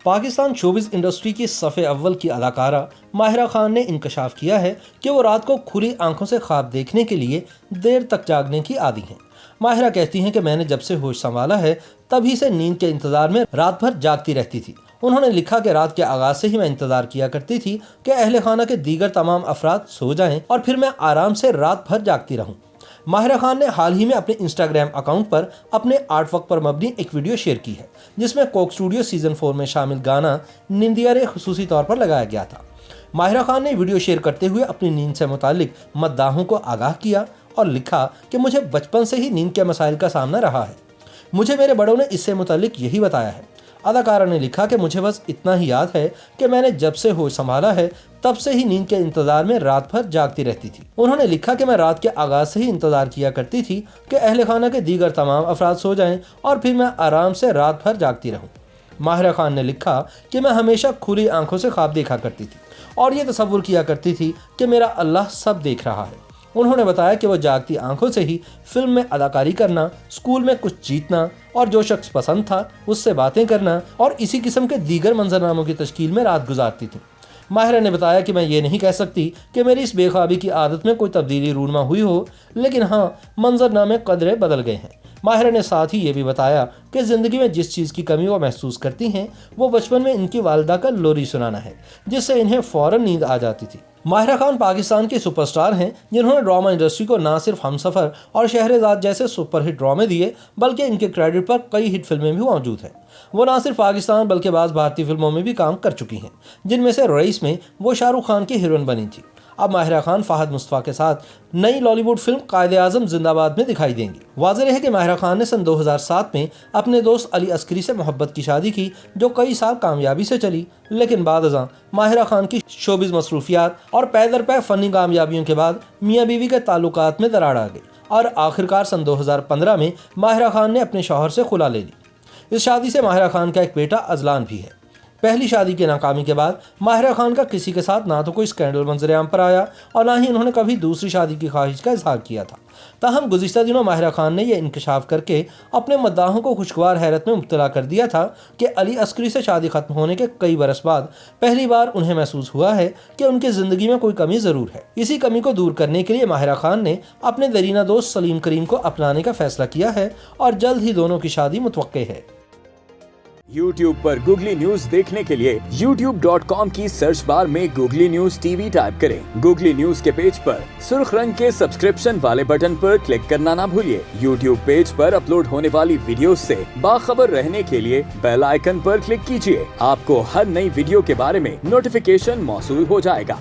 Pakistan showbiz industry کی صف اول کی اداکارہ ماہرہ خان نے انکشاف کیا ہے کہ وہ رات کو کھلی آنکھوں سے خواب دیکھنے کے لیے دیر تک جاگنے کی عادی ہیں۔ ماہرہ کہتی ہیں کہ میں نے جب سے ہوش سنبھالا ہے تبھی سے نیند کے انتظار میں رات بھر جاگتی رہتی تھی۔ انہوں نے لکھا کہ رات کے آغاز سے ہی میں انتظار کیا کرتی تھی کہ اہل خانہ کے دیگر تمام افراد سو جائیں اور پھر میں آرام سے رات بھر جاگتی رہوں۔ ماہرہ خان نے حال ہی میں اپنے انسٹاگرام اکاؤنٹ پر اپنے آرٹ ورک پر مبنی ایک ویڈیو شیئر کی ہے جس میں کوک اسٹوڈیو سیزن 4 میں شامل گانا نندیا رے خصوصی طور پر لگایا گیا تھا۔ ماہرہ خان نے ویڈیو شیئر کرتے ہوئے اپنی نیند سے متعلق مداحوں کو آگاہ کیا اور لکھا کہ مجھے بچپن سے ہی نیند کے مسائل کا سامنا رہا ہے، مجھے میرے بڑوں نے اس سے متعلق یہی بتایا ہے۔ اداکارہ نے لکھا کہ مجھے بس اتنا ہی یاد ہے کہ میں نے جب سے ہوش سنبھالا ہے تب سے ہی نیند کے انتظار میں رات بھر جاگتی رہتی تھی۔ انہوں نے لکھا کہ میں رات کے آغاز سے ہی انتظار کیا کرتی تھی کہ اہل خانہ کے دیگر تمام افراد سو جائیں اور پھر میں آرام سے رات بھر جاگتی رہوں۔ ماہرہ خان نے لکھا کہ میں ہمیشہ کھلی آنکھوں سے خواب دیکھا کرتی تھی اور یہ تصور کیا کرتی تھی کہ میرا اللہ سب دیکھ رہا ہے۔ انہوں نے بتایا کہ وہ جاگتی آنکھوں سے ہی فلم میں اداکاری کرنا، اسکول میں کچھ جیتنا اور جو شخص پسند تھا اس سے باتیں کرنا اور اسی قسم کے دیگر منظرناموں کی تشکیل میں رات گزارتی تھی۔ ماہرہ نے بتایا کہ میں یہ نہیں کہہ سکتی کہ میری اس بے خوابی کی عادت میں کوئی تبدیلی رونما ہوئی ہو، لیکن ہاں منظرنامے قدرے بدل گئے ہیں۔ ماہرہ نے ساتھ ہی یہ بھی بتایا کہ زندگی میں جس چیز کی کمی وہ محسوس کرتی ہیں وہ بچپن میں ان کی والدہ کا لوری سنانا ہے جس سے انہیں فوراً نیند آ جاتی تھی۔ ماہرہ خان پاکستان کی سپر سٹار ہیں جنہوں نے ڈرامہ انڈسٹری کو نہ صرف ہمسفر اور شہرزاد جیسے سپر ہٹ ڈرامے دیے بلکہ ان کے کریڈٹ پر کئی ہٹ فلمیں بھی موجود ہیں۔ وہ نہ صرف پاکستان بلکہ بعض بھارتی فلموں میں بھی کام کر چکی ہیں جن میں سے رئیس میں وہ شاہ رخ خان کی ہیروئن بنی تھی۔ اب ماہرہ خان فہد مصطفیٰ کے ساتھ نئی lolly would film Quaid Azam زندہ باد میں دکھائی دیں گی۔ واضح ہے کہ ماہرہ خان نے سن 2007 میں اپنے دوست علی عسکری سے محبت کی شادی کی جو کئی سال کامیابی سے چلی، لیکن بعد ازاں ماہرہ خان کی شوبز مصروفیات اور پے در پے فنی کامیابیوں کے بعد میاں بیوی کے تعلقات میں دراڑ آ گئی اور آخرکار سن 2015 میں ماہرہ خان نے اپنے شوہر سے خلا لے لی۔ اس شادی سے ماہرہ خان کا ایک بیٹا اذلان بھی ہے۔ پہلی شادی کی ناکامی کے بعد ماہرہ خان کا کسی کے ساتھ نہ تو کوئی اسکینڈل منظر عام پر آیا اور نہ ہی انہوں نے کبھی دوسری شادی کی خواہش کا اظہار کیا تھا۔ تاہم گزشتہ دنوں ماہرہ خان نے یہ انکشاف کر کے اپنے مداحوں کو خوشگوار حیرت میں مبتلا کر دیا تھا کہ علی عسکری سے شادی ختم ہونے کے کئی برس بعد پہلی بار انہیں محسوس ہوا ہے کہ ان کی زندگی میں کوئی کمی ضرور ہے۔ اسی کمی کو دور کرنے کے لیے ماہرہ خان نے اپنے درینہ دوست سلیم کریم کو اپنانے کا فیصلہ کیا ہے اور جلد ہی دونوں کی شادی متوقع ہے۔ YouTube پر گوگلی نیوز دیکھنے کے لیے youtube.com کی سرچ بار میں googly news T V type کریں۔ گوگلی نیوز کے پیج پر سرخ رنگ کے سبسکرپشن والے بٹن پر کلک کرنا نہ بھولیے۔ YouTube پیج پر اپلوڈ ہونے والی ویڈیوز سے باخبر رہنے کے لیے بیل آئیکن پر کلک کیجیے۔ آپ کو ہر نئی ویڈیو کے بارے میں نوٹیفیکیشن موصول ہو جائے گا۔